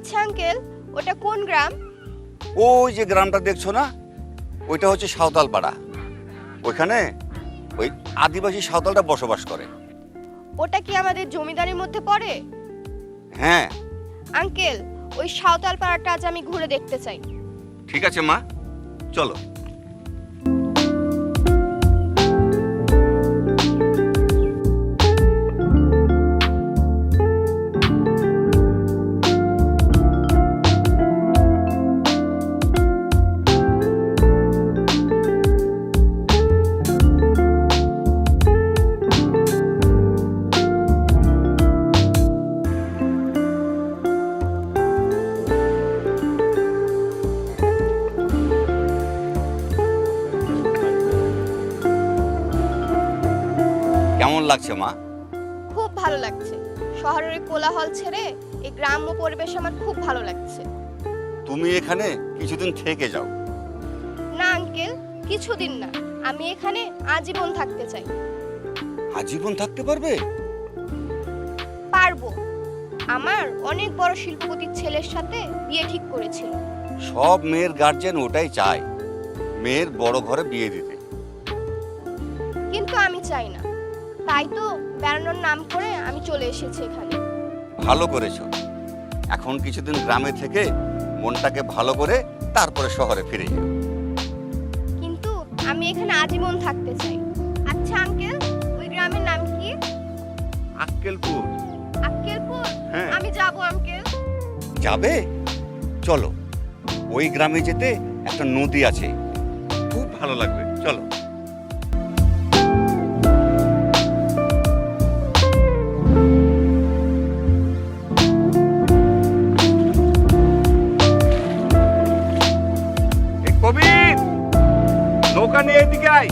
আচ্ছা আঙ্কেল, ওটা কোন গ্রাম? ওই যে গ্রামটা দেখছো না, ওইটা হচ্ছে সাঁওতাল পাড়া। ওইখানে ওই আদিবাসী সাঁওতালরা বসবাস করে। ওটা কি আমাদের জমিদারির মধ্যে পড়ে? হ্যাঁ। আঙ্কেল, ওই সাঁওতাল পাড়াটা আজ আমি ঘুরে দেখতে চাই। ঠিক আছে মা, চলো। কেমন লাগছে মা? খুব ভালো লাগছে। শহরের এই কোলাহল ছেড়ে এই গ্রাম্য পরিবেশ আমার খুব ভালো লাগছে। তুমি এখানে কিছুদিন থেকে যাও। না আঙ্কেল, কিছুদিন না, আমি এখানে আজীবন থাকতে চাই। আজীবন থাকতে পারবে? পারবো। আমার অনেক বড় শিল্পপতির ছেলের সাথে বিয়ে ঠিক করেছিল। সব মেয়ের গার্জেন ওটাই চায়, মেয়ের বড় ঘরে বিয়ে দিতে। কিন্তু আমি চাই না, তাই তো বেড়ানোর নাম করে আমি চলে এসেছি এখানে। ভালো করেছো। এখন কিছুদিন গ্রামে থেকে মনটাকে ভালো করে তারপরে শহরে ফিরে যাও। কিন্তু আমি এখানে আজীবন থাকতে চাই। আচ্ছা আঙ্কেল, ওই গ্রামের নাম কি? আক্কেলপুর। আক্কেলপুর? হ্যাঁ। আমি যাব আঙ্কেল। যাবে? চলো, ওই গ্রামে যেতে একটা নদী আছে, খুব ভালো লাগবে, চলো। কবির, নৌকা নিয়ে এদিকে আয়।